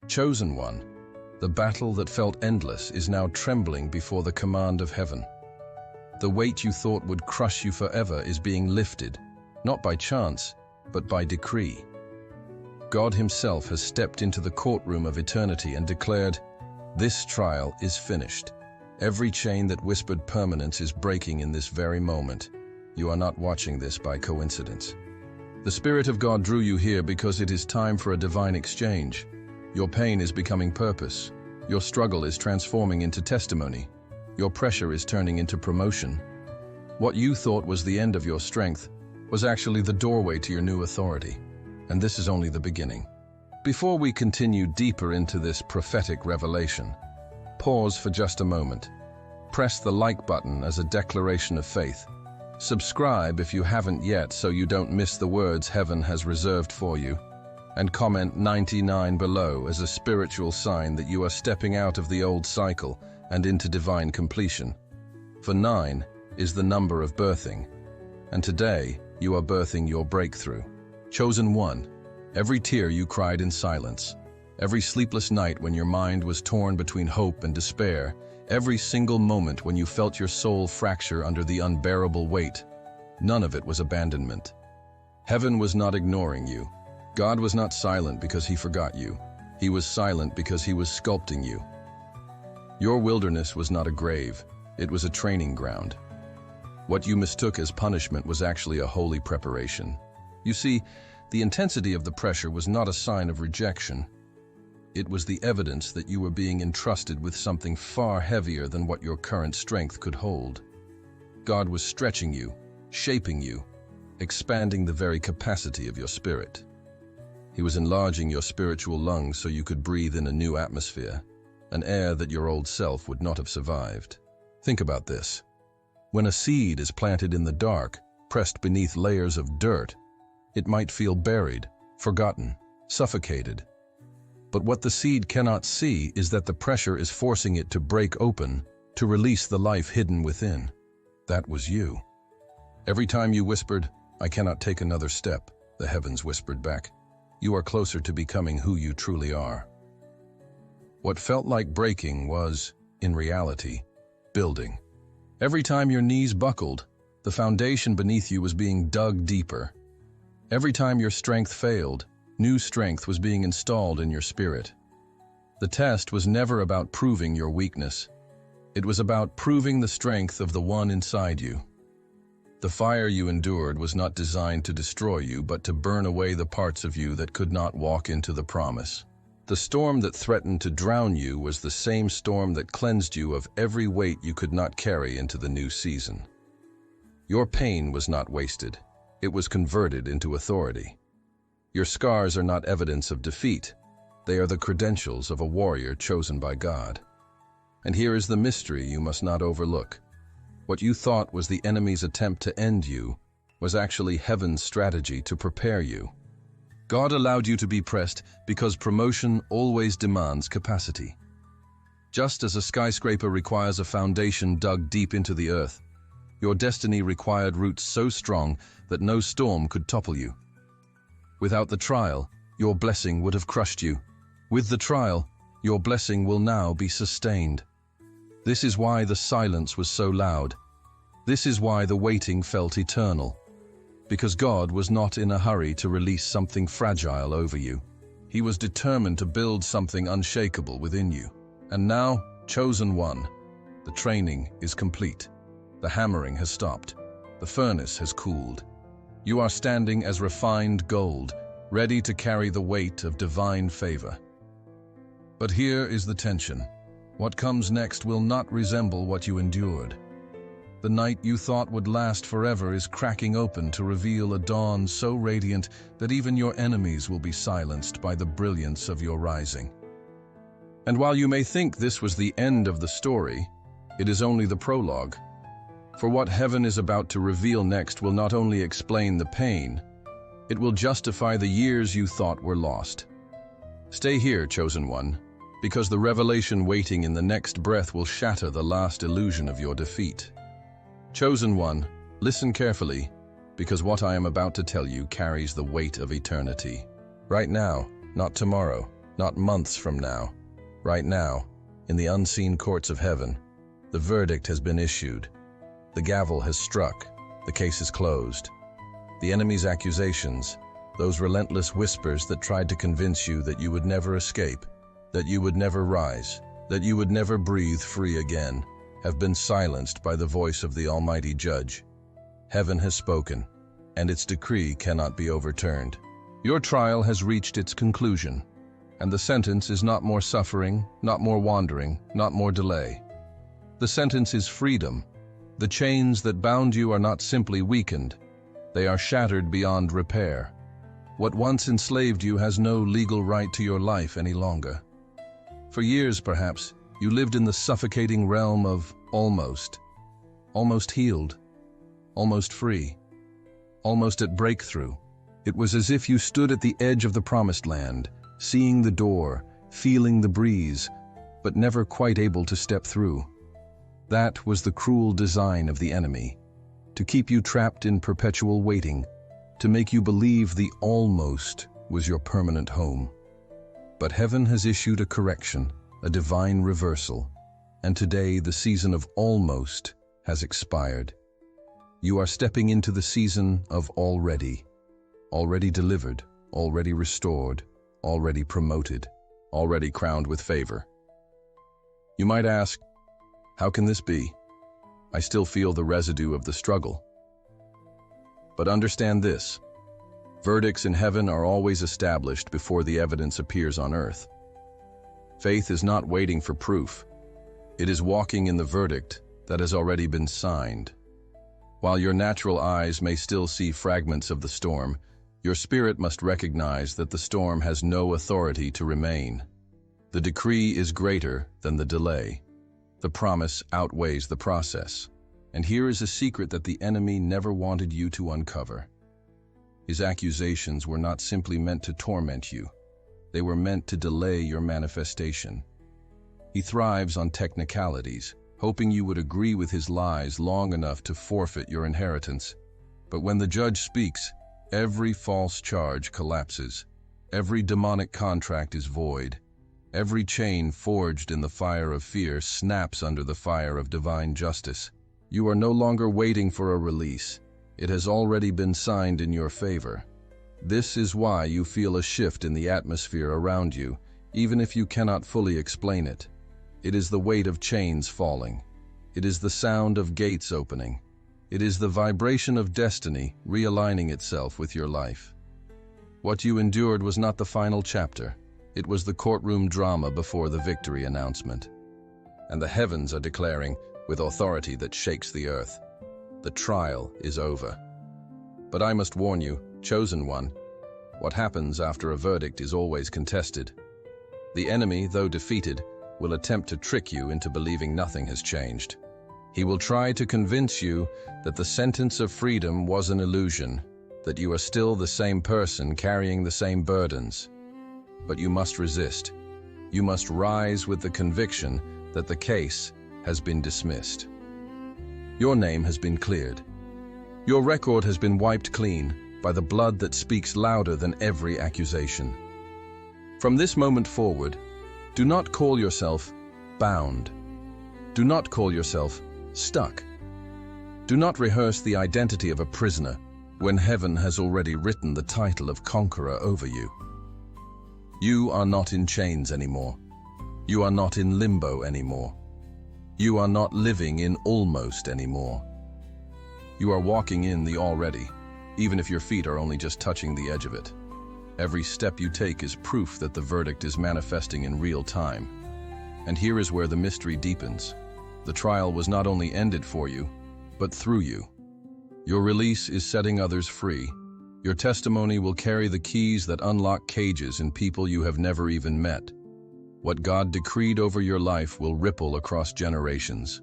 Chosen one, the battle that felt endless is now trembling before the command of heaven. The weight you thought would crush you forever is being lifted, not by chance, but by decree. God himself has stepped into the courtroom of eternity and declared, "This trial is finished." Every chain that whispered permanence is breaking in this very moment. You are not watching this by coincidence. The Spirit of God drew you here because it is time for a divine exchange. Your pain is becoming purpose. Your struggle is transforming into testimony. Your pressure is turning into promotion. What you thought was the end of your strength was actually the doorway to your new authority. And this is only the beginning. Before we continue deeper into this prophetic revelation, pause for just a moment. Press the like button as a declaration of faith. Subscribe if you haven't yet so you don't miss the words heaven has reserved for you. And comment 99 below as a spiritual sign that you are stepping out of the old cycle and into divine completion. For 9 is the number of birthing. And today, you are birthing your breakthrough. Chosen one, every tear you cried in silence, every sleepless night when your mind was torn between hope and despair, every single moment when you felt your soul fracture under the unbearable weight, none of it was abandonment. Heaven was not ignoring you. God was not silent because he forgot you. He was silent because he was sculpting you. Your wilderness was not a grave, it was a training ground. What you mistook as punishment was actually a holy preparation. You see, the intensity of the pressure was not a sign of rejection. It was the evidence that you were being entrusted with something far heavier than what your current strength could hold. God was stretching you, shaping you, expanding the very capacity of your spirit. He was enlarging your spiritual lungs so you could breathe in a new atmosphere, an air that your old self would not have survived. Think about this. When a seed is planted in the dark, pressed beneath layers of dirt, it might feel buried, forgotten, suffocated. But what the seed cannot see is that the pressure is forcing it to break open, to release the life hidden within. That was you. Every time you whispered, "I cannot take another step," the heavens whispered back, "You are closer to becoming who you truly are." What felt like breaking was, in reality, building. Every time your knees buckled, the foundation beneath you was being dug deeper. Every time your strength failed, new strength was being installed in your spirit. The test was never about proving your weakness. It was about proving the strength of the one inside you. The fire you endured was not designed to destroy you, but to burn away the parts of you that could not walk into the promise. The storm that threatened to drown you was the same storm that cleansed you of every weight you could not carry into the new season. Your pain was not wasted. It was converted into authority. Your scars are not evidence of defeat. They are the credentials of a warrior chosen by God. And here is the mystery you must not overlook. What you thought was the enemy's attempt to end you was actually heaven's strategy to prepare you. God allowed you to be pressed because promotion always demands capacity. Just as a skyscraper requires a foundation dug deep into the earth, your destiny required roots so strong that no storm could topple you. Without the trial, your blessing would have crushed you. With the trial, your blessing will now be sustained. This is why the silence was so loud. This is why the waiting felt eternal. Because God was not in a hurry to release something fragile over you. He was determined to build something unshakable within you. And now, chosen one, the training is complete. The hammering has stopped. The furnace has cooled. You are standing as refined gold, ready to carry the weight of divine favor. But here is the tension. What comes next will not resemble what you endured. The night you thought would last forever is cracking open to reveal a dawn so radiant that even your enemies will be silenced by the brilliance of your rising. And while you may think this was the end of the story, it is only the prologue. For what heaven is about to reveal next will not only explain the pain, it will justify the years you thought were lost. Stay here, chosen one, because the revelation waiting in the next breath will shatter the last illusion of your defeat. Chosen one, listen carefully, because what I am about to tell you carries the weight of eternity. Right now, not tomorrow, not months from now. Right now, in the unseen courts of heaven, the verdict has been issued. The gavel has struck. The case is closed. The enemy's accusations, those relentless whispers that tried to convince you that you would never escape, that you would never rise, that you would never breathe free again, have been silenced by the voice of the Almighty Judge. Heaven has spoken, and its decree cannot be overturned. Your trial has reached its conclusion, and the sentence is not more suffering, not more wandering, not more delay. The sentence is freedom. The chains that bound you are not simply weakened, they are shattered beyond repair. What once enslaved you has no legal right to your life any longer. For years, perhaps, you lived in the suffocating realm of almost healed, almost free, almost at breakthrough. It was as if you stood at the edge of the promised land, seeing the door, feeling the breeze, but never quite able to step through. That was the cruel design of the enemy, to keep you trapped in perpetual waiting, to make you believe the almost was your permanent home. But heaven has issued a correction, a divine reversal, and today the season of almost has expired. You are stepping into the season of already delivered, already restored, already promoted, already crowned with favor. You might ask, how can this be? I still feel the residue of the struggle. But understand this, verdicts in heaven are always established before the evidence appears on earth. Faith is not waiting for proof. It is walking in the verdict that has already been signed. While your natural eyes may still see fragments of the storm, your spirit must recognize that the storm has no authority to remain. The decree is greater than the delay. The promise outweighs the process. And here is a secret that the enemy never wanted you to uncover. His accusations were not simply meant to torment you. They were meant to delay your manifestation. He thrives on technicalities, hoping you would agree with his lies long enough to forfeit your inheritance. But when the judge speaks, every false charge collapses. Every demonic contract is void. Every chain forged in the fire of fear snaps under the fire of divine justice. You are no longer waiting for a release. It has already been signed in your favor. This is why you feel a shift in the atmosphere around you, even if you cannot fully explain it. It is the weight of chains falling. It is the sound of gates opening. It is the vibration of destiny realigning itself with your life. What you endured was not the final chapter. It was the courtroom drama before the victory announcement. And the heavens are declaring, with authority that shakes the earth, the trial is over. But I must warn you, chosen one, what happens after a verdict is always contested. The enemy, though defeated, will attempt to trick you into believing nothing has changed. He will try to convince you that the sentence of freedom was an illusion, that you are still the same person carrying the same burdens. But you must resist. You must rise with the conviction that the case has been dismissed. Your name has been cleared. Your record has been wiped clean by the blood that speaks louder than every accusation. From this moment forward, do not call yourself bound. Do not call yourself stuck. Do not rehearse the identity of a prisoner when heaven has already written the title of conqueror over you. You are not in chains anymore. You are not in limbo anymore. You are not living in almost anymore. You are walking in the already, even if your feet are only just touching the edge of it. Every step you take is proof that the verdict is manifesting in real time. And here is where the mystery deepens. The trial was not only ended for you, but through you. Your release is setting others free. Your testimony will carry the keys that unlock cages in people you have never even met. What God decreed over your life will ripple across generations.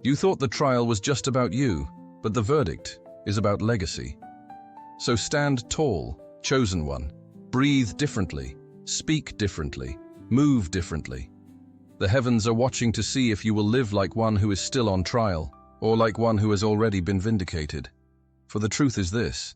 You thought the trial was just about you, but the verdict is about legacy. So stand tall, chosen one. Breathe differently, speak differently, move differently. The heavens are watching to see if you will live like one who is still on trial, or like one who has already been vindicated. For the truth is this: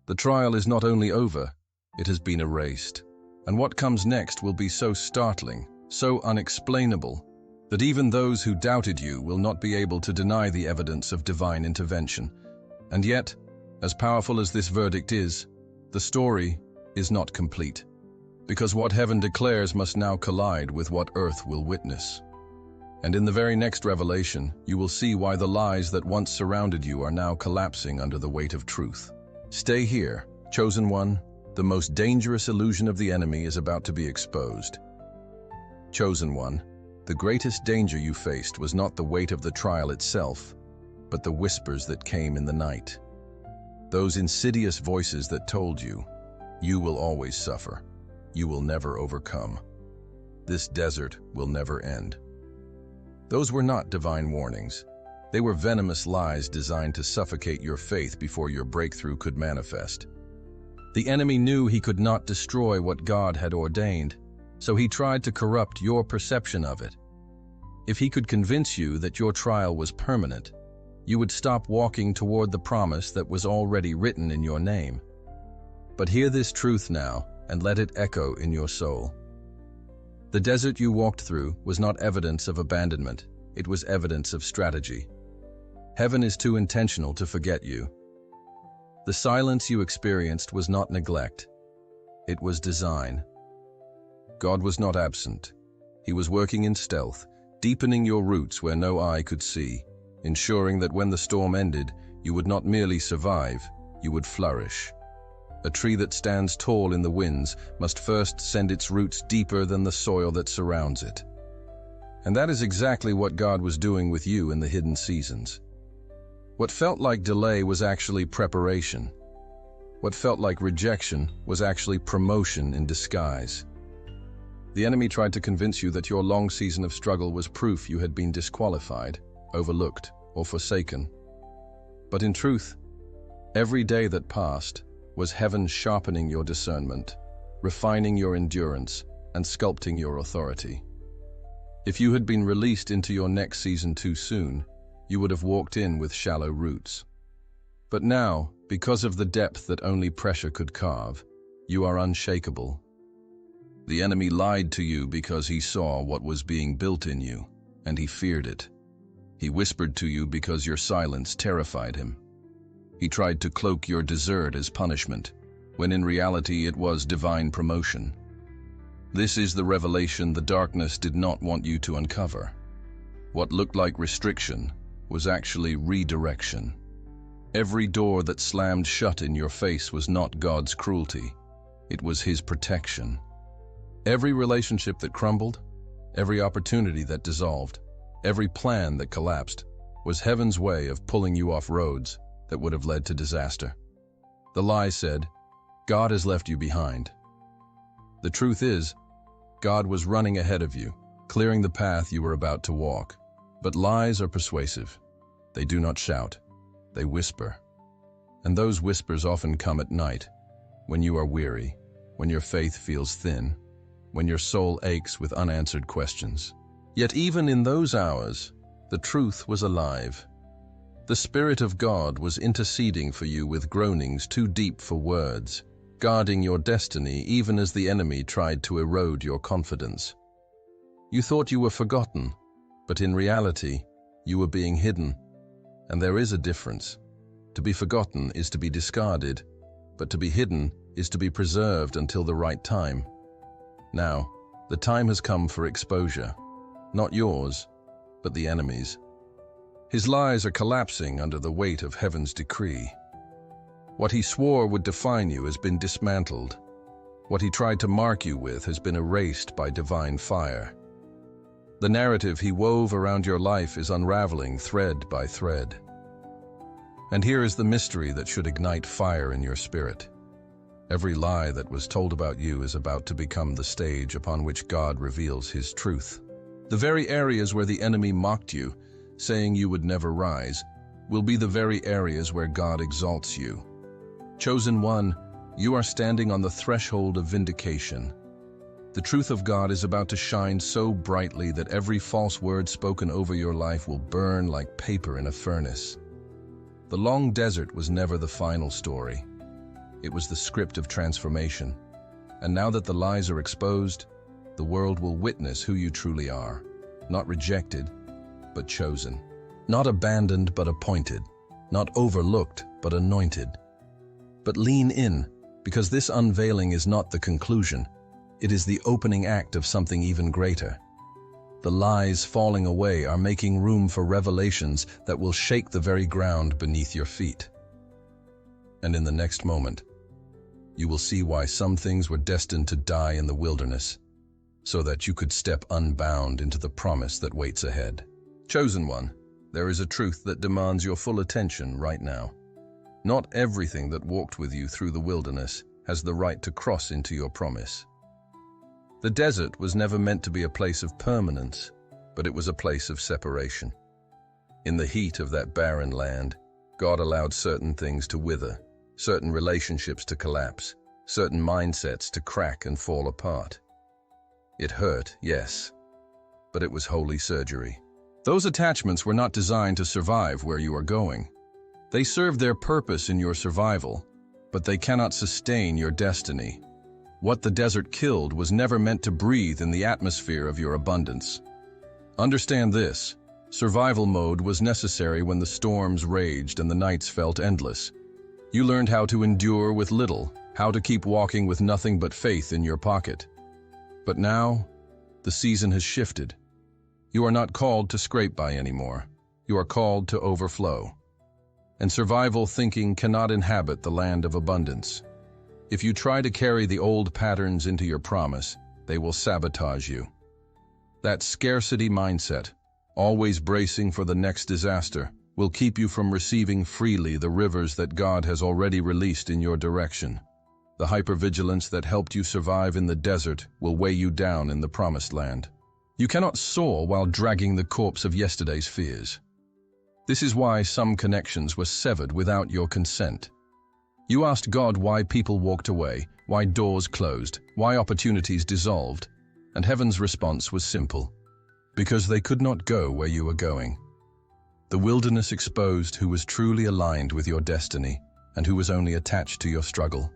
the trial is not only over, it has been erased. And what comes next will be so startling, so unexplainable, that even those who doubted you will not be able to deny the evidence of divine intervention. And yet, as powerful as this verdict is, the story is not complete, because what heaven declares must now collide with what earth will witness. And in the very next revelation, you will see why the lies that once surrounded you are now collapsing under the weight of truth. Stay here, chosen one. The most dangerous illusion of the enemy is about to be exposed. Chosen one, the greatest danger you faced was not the weight of the trial itself, but the whispers that came in the night. Those insidious voices that told you, you will always suffer, you will never overcome. This desert will never end. Those were not divine warnings. They were venomous lies designed to suffocate your faith before your breakthrough could manifest. The enemy knew he could not destroy what God had ordained, so he tried to corrupt your perception of it. If he could convince you that your trial was permanent, you would stop walking toward the promise that was already written in your name. But hear this truth now, and let it echo in your soul. The desert you walked through was not evidence of abandonment, it was evidence of strategy. Heaven is too intentional to forget you. The silence you experienced was not neglect, it was design. God was not absent. He was working in stealth, deepening your roots where no eye could see, ensuring that when the storm ended, you would not merely survive, you would flourish. A tree that stands tall in the winds must first send its roots deeper than the soil that surrounds it. And that is exactly what God was doing with you in the hidden seasons. What felt like delay was actually preparation. What felt like rejection was actually promotion in disguise. The enemy tried to convince you that your long season of struggle was proof you had been disqualified, overlooked, or forsaken. But in truth, every day that passed was heaven sharpening your discernment, refining your endurance, and sculpting your authority. If you had been released into your next season too soon, you would have walked in with shallow roots. But now, because of the depth that only pressure could carve, you are unshakable. The enemy lied to you because he saw what was being built in you, and he feared it. He whispered to you because your silence terrified him. He tried to cloak your desert as punishment, when in reality it was divine promotion. This is the revelation the darkness did not want you to uncover. What looked like restriction was actually redirection. Every door that slammed shut in your face was not God's cruelty, it was His protection. Every relationship that crumbled, every opportunity that dissolved, every plan that collapsed, was heaven's way of pulling you off roads that would have led to disaster. The lie said, God has left you behind. The truth is, God was running ahead of you, clearing the path you were about to walk. But lies are persuasive. They do not shout, they whisper. And those whispers often come at night, when you are weary, when your faith feels thin, when your soul aches with unanswered questions. Yet even in those hours, the truth was alive. The Spirit of God was interceding for you with groanings too deep for words, guarding your destiny even as the enemy tried to erode your confidence. You thought you were forgotten, but in reality, you were being hidden. And there is a difference. To be forgotten is to be discarded, but to be hidden is to be preserved until the right time. Now, the time has come for exposure, not yours, but the enemy's. His lies are collapsing under the weight of heaven's decree. What he swore would define you has been dismantled. What he tried to mark you with has been erased by divine fire. The narrative he wove around your life is unraveling thread by thread. And here is the mystery that should ignite fire in your spirit. Every lie that was told about you is about to become the stage upon which God reveals His truth. The very areas where the enemy mocked you, saying you would never rise, will be the very areas where God exalts you. Chosen one, you are standing on the threshold of vindication. The truth of God is about to shine so brightly that every false word spoken over your life will burn like paper in a furnace. The long desert was never the final story. It was the script of transformation. And now that the lies are exposed, the world will witness who you truly are. Not rejected, but chosen. Not abandoned, but appointed. Not overlooked, but anointed. But lean in, because this unveiling is not the conclusion. It is the opening act of something even greater. The lies falling away are making room for revelations that will shake the very ground beneath your feet. And in the next moment, you will see why some things were destined to die in the wilderness, so that you could step unbound into the promise that waits ahead. Chosen one, there is a truth that demands your full attention right now. Not everything that walked with you through the wilderness has the right to cross into your promise. The desert was never meant to be a place of permanence, but it was a place of separation. In the heat of that barren land, God allowed certain things to wither, certain relationships to collapse, certain mindsets to crack and fall apart. It hurt, yes, but it was holy surgery. Those attachments were not designed to survive where you are going. They serve their purpose in your survival, but they cannot sustain your destiny. What the desert killed was never meant to breathe in the atmosphere of your abundance. Understand this: survival mode was necessary when the storms raged and the nights felt endless. You learned how to endure with little, how to keep walking with nothing but faith in your pocket. But now, the season has shifted. You are not called to scrape by anymore. You are called to overflow. And survival thinking cannot inhabit the land of abundance. If you try to carry the old patterns into your promise, they will sabotage you. That scarcity mindset, always bracing for the next disaster, will keep you from receiving freely the rivers that God has already released in your direction. The hypervigilance that helped you survive in the desert will weigh you down in the promised land. You cannot soar while dragging the corpse of yesterday's fears. This is why some connections were severed without your consent. You asked God why people walked away, why doors closed, why opportunities dissolved, and heaven's response was simple: because they could not go where you were going. The wilderness exposed who was truly aligned with your destiny and who was only attached to your struggle.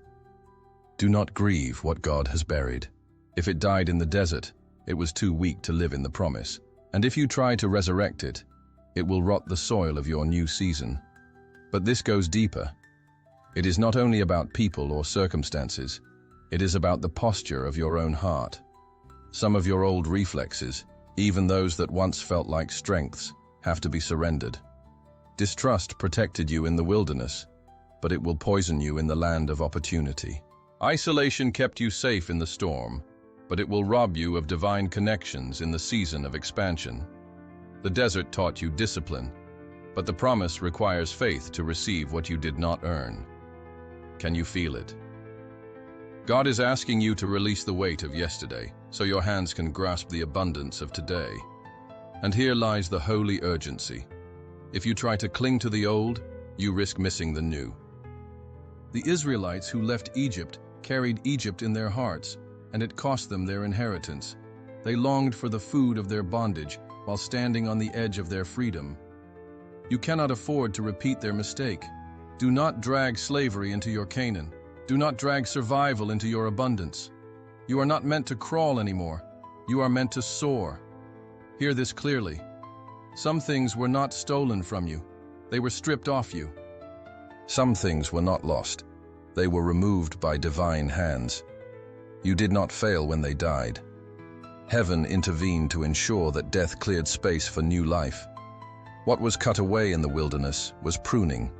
Do not grieve what God has buried. If it died in the desert, it was too weak to live in the promise. And if you try to resurrect it, it will rot the soil of your new season. But this goes deeper. It is not only about people or circumstances, it is about the posture of your own heart. Some of your old reflexes, even those that once felt like strengths, have to be surrendered. Distrust protected you in the wilderness, but it will poison you in the land of opportunity. Isolation kept you safe in the storm, but it will rob you of divine connections in the season of expansion. The desert taught you discipline, but the promise requires faith to receive what you did not earn. Can you feel it? God is asking you to release the weight of yesterday, so your hands can grasp the abundance of today. And here lies the holy urgency. If you try to cling to the old, you risk missing the new. The Israelites who left Egypt carried Egypt in their hearts, and it cost them their inheritance. They longed for the food of their bondage while standing on the edge of their freedom. You cannot afford to repeat their mistake. Do not drag slavery into your Canaan. Do not drag survival into your abundance. You are not meant to crawl anymore. You are meant to soar. Hear this clearly. Some things were not stolen from you. They were stripped off you. Some things were not lost. They were removed by divine hands. You did not fail when they died. Heaven intervened to ensure that death cleared space for new life. What was cut away in the wilderness was pruning,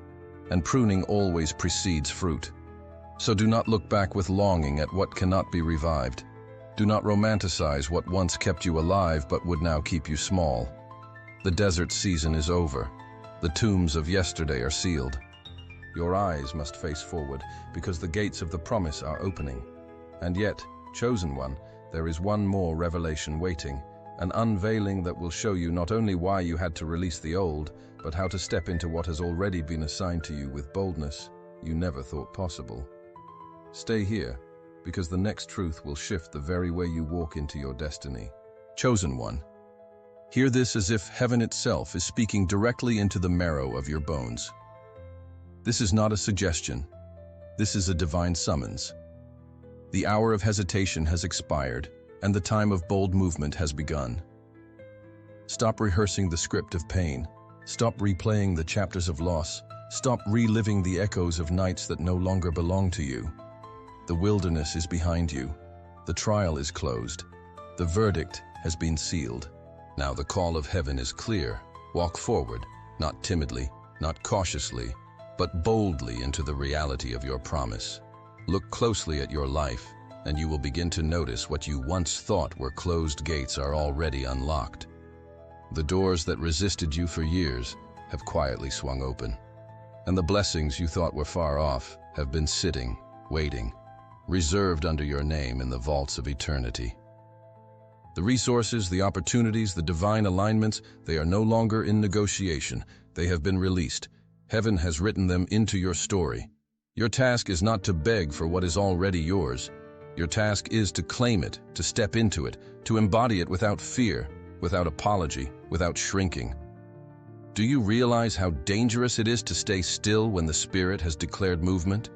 and pruning always precedes fruit. So do not look back with longing at what cannot be revived. Do not romanticize what once kept you alive but would now keep you small. The desert season is over. The tombs of yesterday are sealed. Your eyes must face forward, because the gates of the promise are opening. And yet, chosen one, there is one more revelation waiting, an unveiling that will show you not only why you had to release the old, but how to step into what has already been assigned to you with boldness you never thought possible. Stay here, because the next truth will shift the very way you walk into your destiny. Chosen one, hear this as if heaven itself is speaking directly into the marrow of your bones. This is not a suggestion. This is a divine summons. The hour of hesitation has expired, and the time of bold movement has begun. Stop rehearsing the script of pain. Stop replaying the chapters of loss. Stop reliving the echoes of nights that no longer belong to you. The wilderness is behind you. The trial is closed. The verdict has been sealed. Now the call of heaven is clear. Walk forward, not timidly, not cautiously, but boldly into the reality of your promise. Look closely at your life, and you will begin to notice what you once thought were closed gates are already unlocked. The doors that resisted you for years have quietly swung open, and the blessings you thought were far off have been sitting, waiting, reserved under your name in the vaults of eternity. The resources, the opportunities, the divine alignments, they are no longer in negotiation. They have been released. Heaven has written them into your story. Your task is not to beg for what is already yours. Your task is to claim it, to step into it, to embody it without fear, without apology, without shrinking. Do you realize how dangerous it is to stay still when the Spirit has declared movement?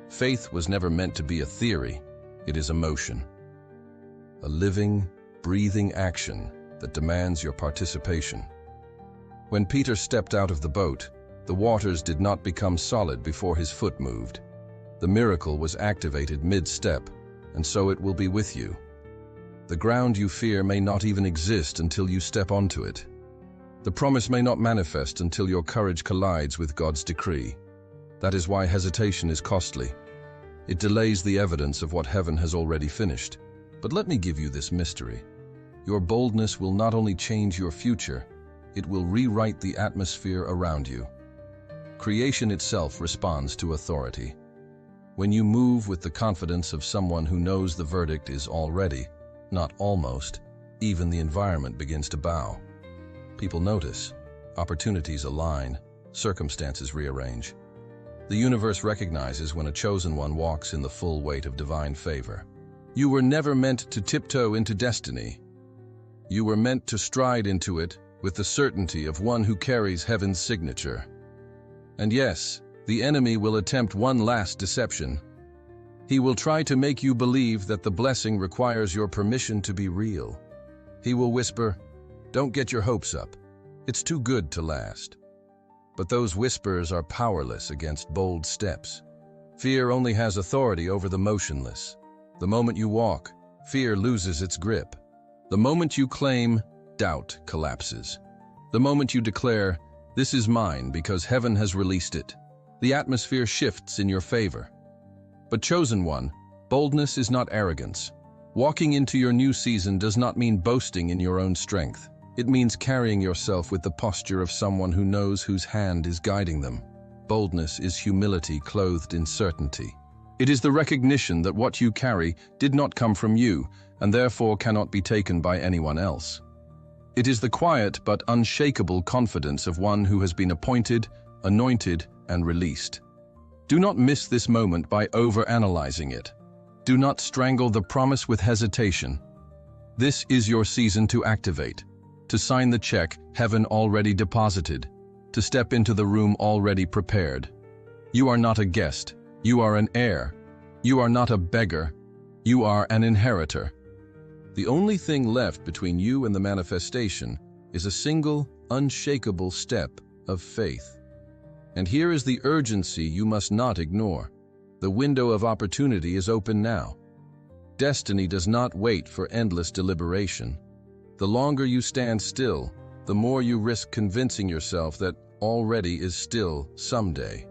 Faith was never meant to be a theory. It is emotion. A living, breathing action that demands your participation. When Peter stepped out of the boat, the waters did not become solid before his foot moved. The miracle was activated mid-step, and so it will be with you. The ground you fear may not even exist until you step onto it. The promise may not manifest until your courage collides with God's decree. That is why hesitation is costly. It delays the evidence of what heaven has already finished. But let me give you this mystery. Your boldness will not only change your future, it will rewrite the atmosphere around you. Creation itself responds to authority. When you move with the confidence of someone who knows the verdict is already, not almost, even the environment begins to bow. People notice, opportunities align, circumstances rearrange. The universe recognizes when a chosen one walks in the full weight of divine favor. You were never meant to tiptoe into destiny. You were meant to stride into it with the certainty of one who carries heaven's signature. And yes, the enemy will attempt one last deception. He will try to make you believe that the blessing requires your permission to be real. He will whisper, "Don't get your hopes up. It's too good to last." But those whispers are powerless against bold steps. Fear only has authority over the motionless. The moment you walk, fear loses its grip. The moment you claim, doubt collapses. The moment you declare, "This is mine because heaven has released it," the atmosphere shifts in your favor. But chosen one, boldness is not arrogance. Walking into your new season does not mean boasting in your own strength. It means carrying yourself with the posture of someone who knows whose hand is guiding them. Boldness is humility clothed in certainty. It is the recognition that what you carry did not come from you and therefore cannot be taken by anyone else. It is the quiet but unshakable confidence of one who has been appointed, anointed, and released. Do not miss this moment by overanalyzing it. Do not strangle the promise with hesitation. This is your season to activate, to sign the check heaven already deposited, to step into the room already prepared. You are not a guest. You are an heir. You are not a beggar. You are an inheritor. The only thing left between you and the manifestation is a single, unshakable step of faith. And here is the urgency you must not ignore. The window of opportunity is open now. Destiny does not wait for endless deliberation. The longer you stand still, the more you risk convincing yourself that already is still someday.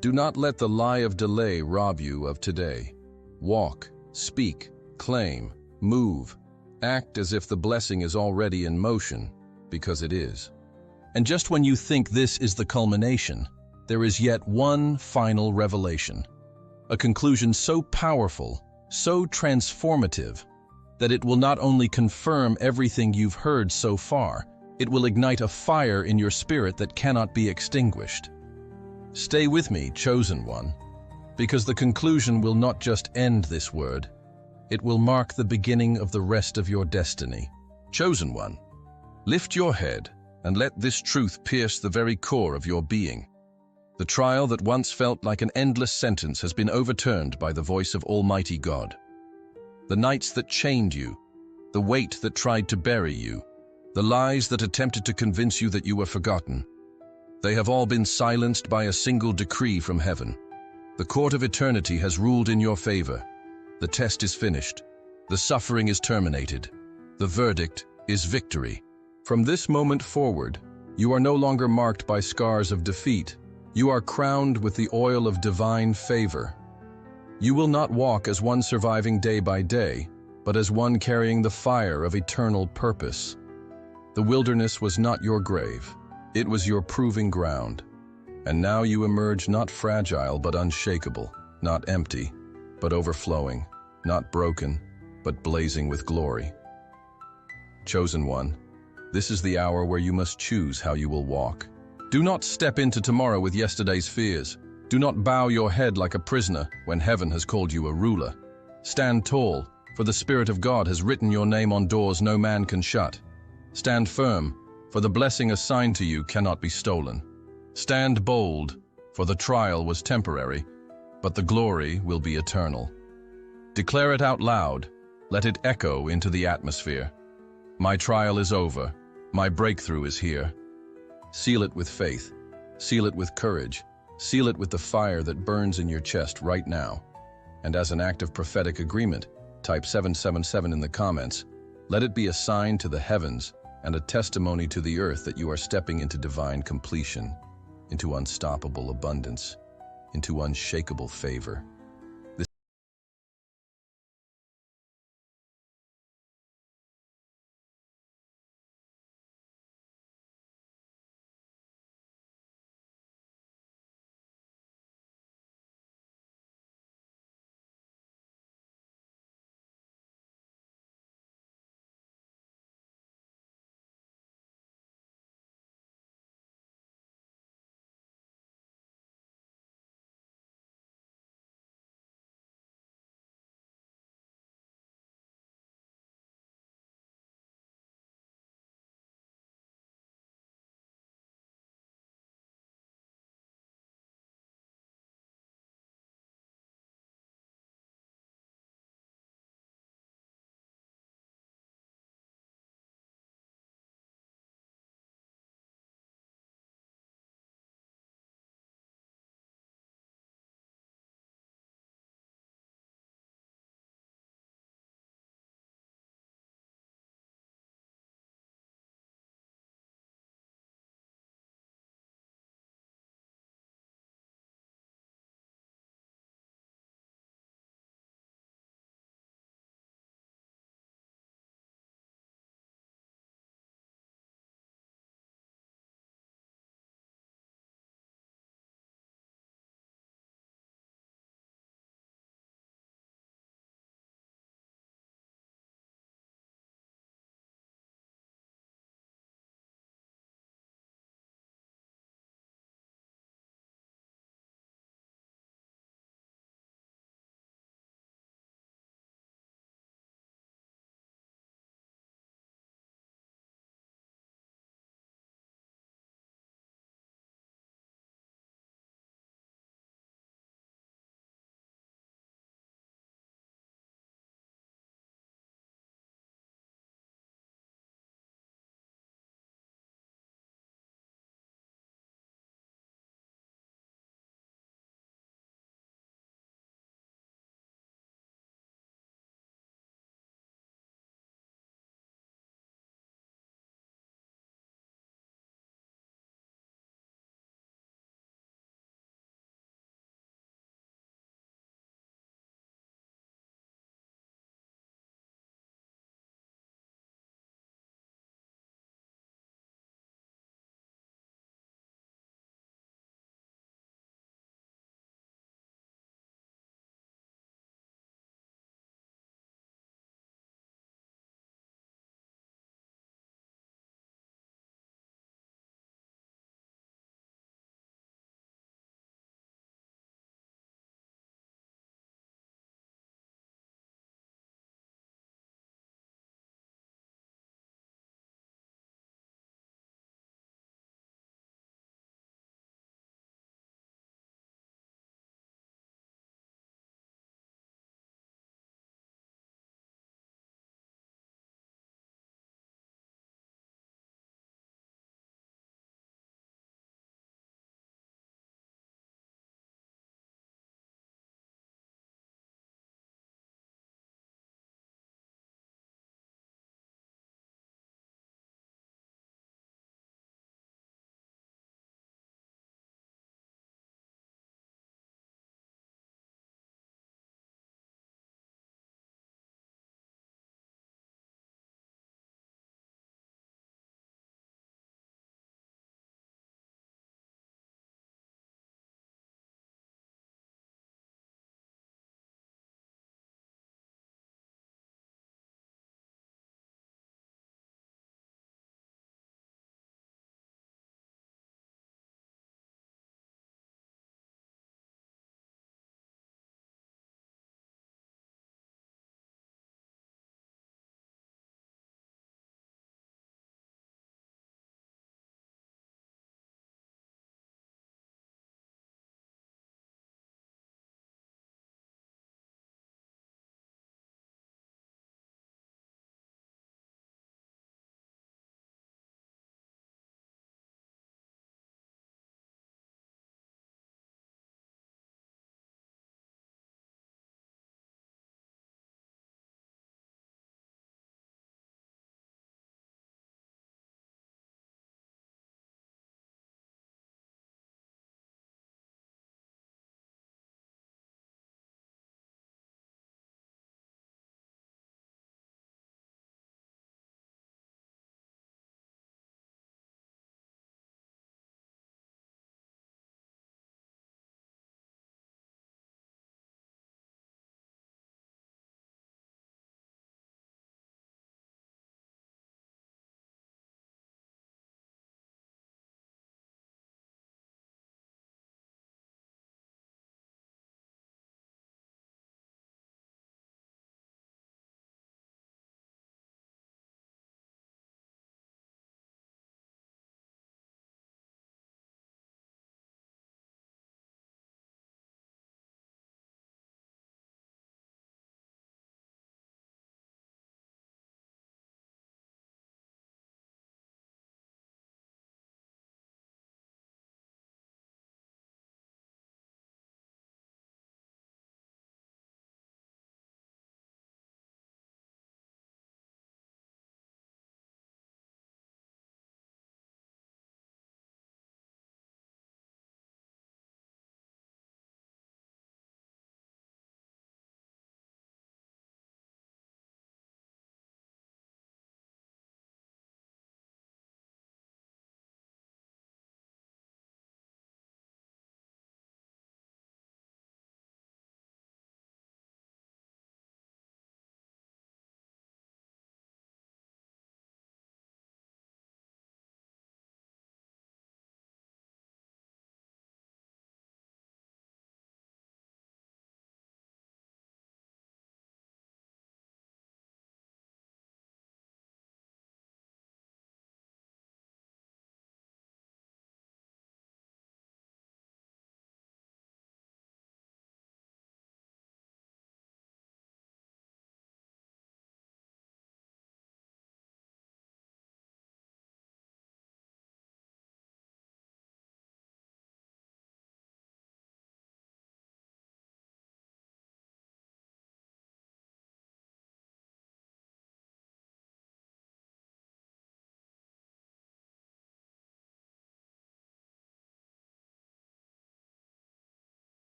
Do not let the lie of delay rob you of today. Walk, speak, claim, move, act as if the blessing is already in motion, because it is. And just when you think this is the culmination, there is yet one final revelation. A conclusion so powerful, so transformative, that it will not only confirm everything you've heard so far, it will ignite a fire in your spirit that cannot be extinguished. Stay with me, chosen one, because the conclusion will not just end this word, it will mark the beginning of the rest of your destiny. Chosen one, lift your head and let this truth pierce the very core of your being. The trial that once felt like an endless sentence has been overturned by the voice of Almighty God. The nights that chained you, the weight that tried to bury you, the lies that attempted to convince you that you were forgotten, they have all been silenced by a single decree from heaven. The court of eternity has ruled in your favor. The test is finished. The suffering is terminated. The verdict is victory. From this moment forward, you are no longer marked by scars of defeat. You are crowned with the oil of divine favor. You will not walk as one surviving day by day, but as one carrying the fire of eternal purpose. The wilderness was not your grave. It was your proving ground. And now you emerge not fragile but unshakable, not empty, but overflowing, not broken, but blazing with glory. Chosen one, this is the hour where you must choose how you will walk. Do not step into tomorrow with yesterday's fears. Do not bow your head like a prisoner when heaven has called you a ruler. Stand tall, for the Spirit of God has written your name on doors no man can shut. Stand firm, for the blessing assigned to you cannot be stolen. Stand bold, for the trial was temporary, but the glory will be eternal. Declare it out loud. Let it echo into the atmosphere. My trial is over. My breakthrough is here. Seal it with faith. Seal it with courage. Seal it with the fire that burns in your chest right now. And as an act of prophetic agreement, type 777 in the comments. Let it be a sign to the heavens and a testimony to the earth that you are stepping into divine completion, into unstoppable abundance, into unshakable favor.